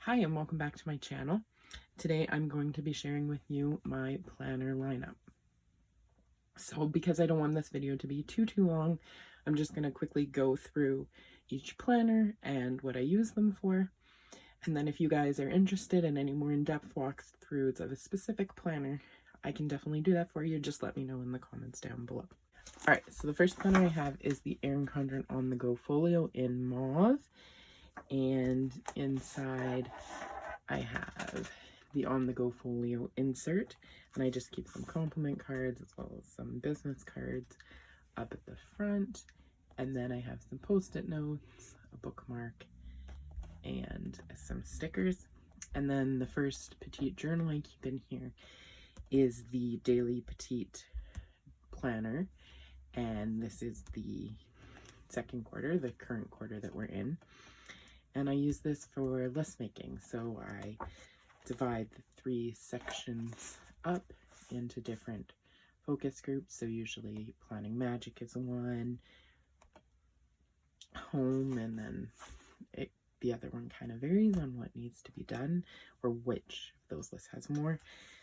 Hi and welcome back to my channel. Today I'm going to be sharing with you my planner lineup. So because I don't want this video to be too long, I'm just going to quickly go through each planner and what I use them for. And then if you guys are interested in any more in-depth walkthroughs of a specific planner, I can definitely do that for you. Just let me know in the comments down below. Alright, so the first planner I have is the Erin Condren On The Gofolio in mauve. And inside I have the On The Gofolio insert, and I just keep some compliment cards as well as some business cards up at the front. And then I have some post-it notes, a bookmark, and some stickers. And then the first petite journal I keep in here is the Daily Petite Planner, and this is the second quarter, the current quarter that we're in. And I use this for list making, so I divide the 3 sections up into different focus groups. So usually planning magic is one, home, and then the other one kind of varies on what needs to be done or which of those lists has more.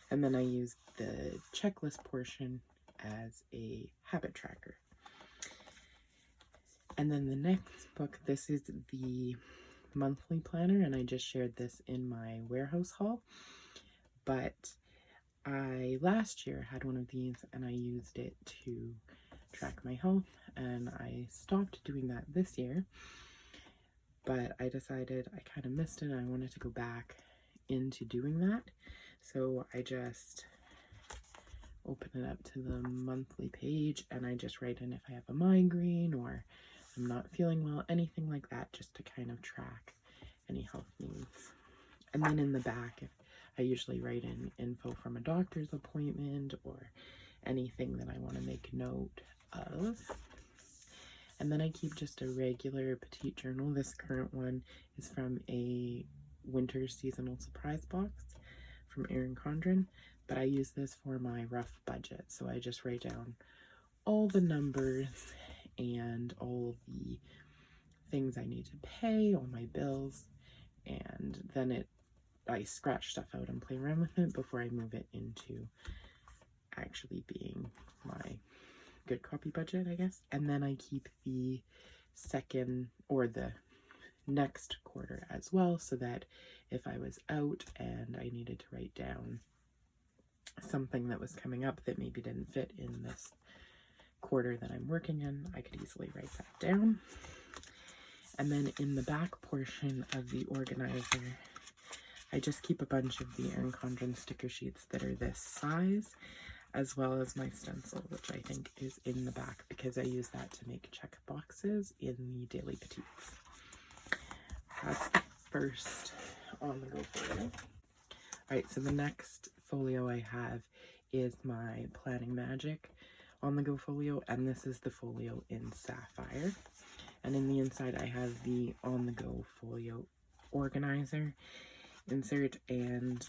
And then I use the checklist portion as a habit tracker. And then the next book, this is the monthly planner, and I just shared this in my warehouse haul, but I last year had one of these and I used it to track my health, and I stopped doing that this year, but I decided I kind of missed it and I wanted to go back into doing that. So I just open it up to the monthly page and I just write in if I have a migraine or I'm not feeling well, anything like that, just to kind of track any health needs. And then in the back, I usually write in info from a doctor's appointment or anything that I want to make note of. And then I keep just a regular petite journal. This current one is from a winter seasonal surprise box from Erin Condren, but I use this for my rough budget. So I just write down all the numbers and all the things I need to pay, all my bills, and then I scratch stuff out and play around with it before I move it into actually being my good copy budget, I guess. And then I keep the second or the next quarter as well, so that if I was out and I needed to write down something that was coming up that maybe didn't fit in this quarter that I'm working in, I could easily write that down. And then in the back portion of the organizer, I just keep a bunch of the Erin Condren sticker sheets that are this size, as well as my stencil, which I think is in the back because I use that to make check boxes in the Daily Petites. That's the first On The Gofolio. Alright, so the next folio I have is my Planning Magic On The Gofolio, and this is the folio in sapphire. And in the inside I have the On The Gofolio organizer insert, and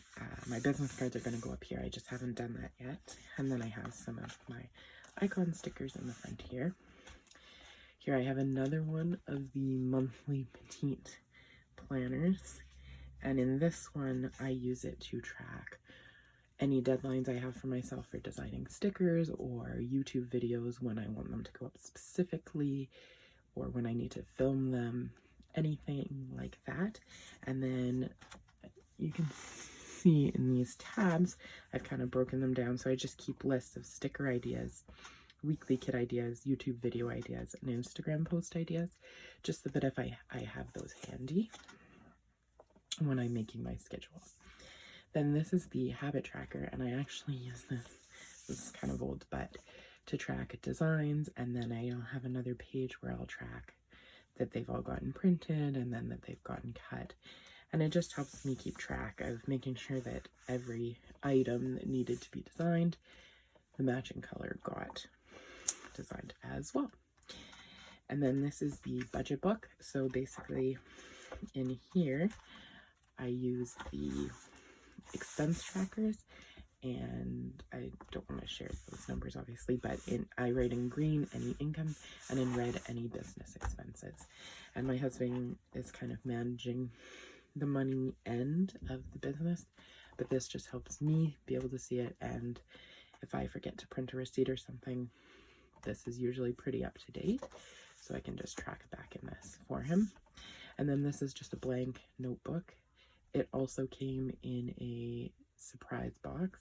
my business cards are going to go up here. I just haven't done that yet. And then I have some of my icon stickers in the front here. Here I have another one of the monthly petite planners, and in this one I use it to track any deadlines I have for myself for designing stickers or YouTube videos when I want them to go up specifically, or when I need to film them, anything like that. And then you can see in these tabs, I've kind of broken them down, so I just keep lists of sticker ideas, weekly kit ideas, YouTube video ideas, and Instagram post ideas, just so that if I have those handy when I'm making my schedule. Then this is the habit tracker, and I actually use this is kind of old, but to track designs, and then I'll have another page where I'll track that they've all gotten printed and then that they've gotten cut. And it just helps me keep track of making sure that every item that needed to be designed, the matching color got designed as well. And then this is the budget book. So basically in here, I use the expense trackers, and I don't want to share those numbers obviously, but I write in green any income and in red any business expenses. And my husband is kind of managing the money end of the business, but this just helps me be able to see it. And if I forget to print a receipt or something, this is usually pretty up to date, so I can just track it back in this for him. And then this is just a blank notebook. It also came in a surprise box,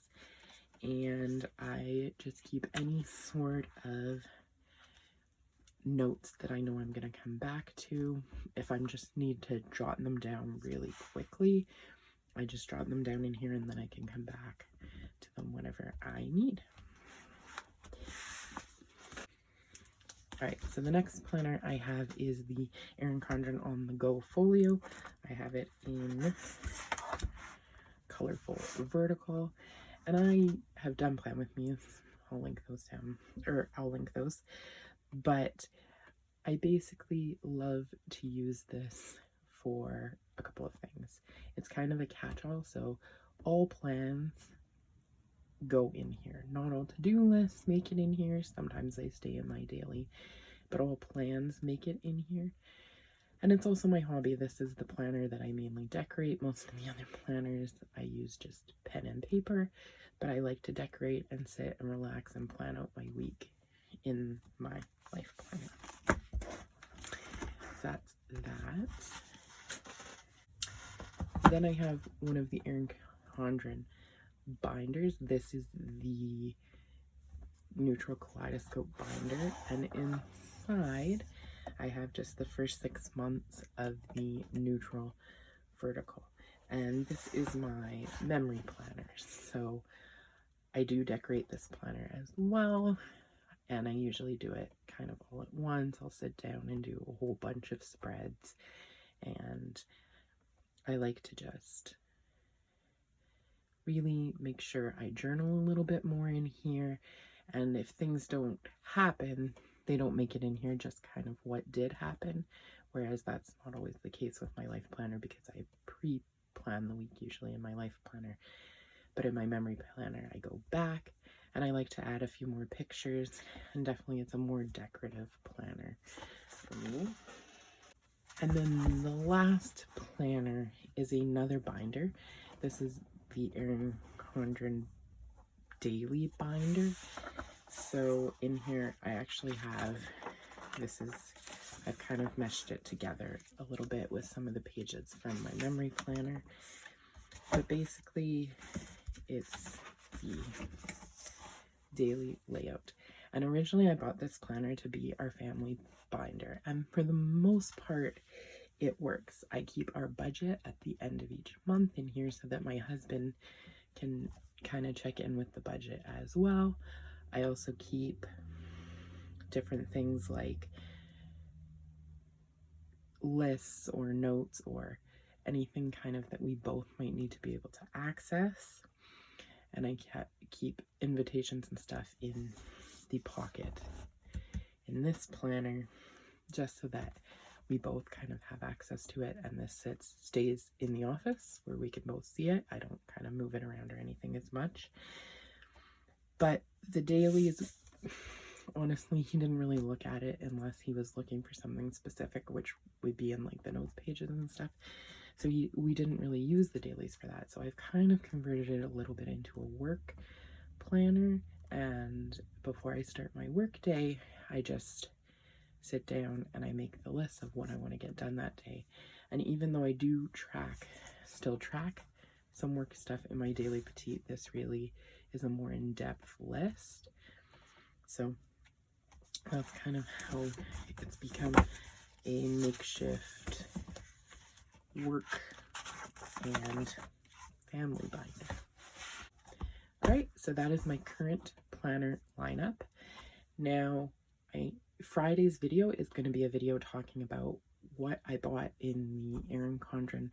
and I just keep any sort of notes that I know I'm going to come back to. If I just need to jot them down really quickly, I just jot them down in here, and then I can come back to them whenever I need. Alright, so the next planner I have is the Erin Condren on the Gofolio. I have it in colorful vertical, and I have done Plan With Me. I'll link those down, or I'll link those. But I basically love to use this for a couple of things. It's kind of a catch-all, so all plans go in here. Not all to-do lists make it in here. Sometimes they stay in my daily, but all plans make it in here. And it's also my hobby. This is the planner that I mainly decorate. Most of the other planners I use just pen and paper, but I like to decorate and sit and relax and plan out my week in my life planner. So that's that. Then I have one of the Erin Condren binders. This is the neutral Kaleidoscope binder, and inside I have just the first 6 months of the neutral vertical, and this is my memory planner. So I do decorate this planner as well, and I usually do it kind of all at once. I'll sit down and do a whole bunch of spreads, and I like to just really make sure I journal a little bit more in here, and if things don't happen, they don't make it in here, just kind of what did happen, whereas that's not always the case with my life planner because I pre-plan the week usually in my life planner. But in my memory planner, I go back and I like to add a few more pictures, and definitely it's a more decorative planner for me. And then the last planner is another binder. This is the Erin Condren daily binder. So in here I actually have, I've kind of meshed it together a little bit with some of the pages from my memory planner, but basically it's the daily layout. And originally I bought this planner to be our family binder, and for the most part it works. I keep our budget at the end of each month in here so that my husband can kind of check in with the budget as well. I also keep different things like lists or notes or anything kind of that we both might need to be able to access. And I keep invitations and stuff in the pocket in this planner, just so that we both kind of have access to it, and this stays in the office where we can both see it. I don't kind of move it around or anything as much. But the dailies, honestly, he didn't really look at it unless he was looking for something specific, which would be in like the notes pages and stuff. So we didn't really use the dailies for that. So I've kind of converted it a little bit into a work planner, and before I start my work day, I just sit down and I make the list of what I want to get done that day. And even though I do still track some work stuff in my daily petite, this really is a more in-depth list. So that's kind of how it's become a makeshift work and family binder. Alright, so that is my current planner lineup. Now, Friday's video is going to be a video talking about what I bought in the Erin Condren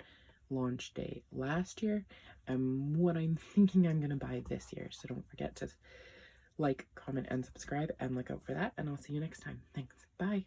launch day last year and what I'm thinking I'm going to buy this year. So don't forget to like, comment, and subscribe, and look out for that, and I'll see you next time. Thanks. Bye.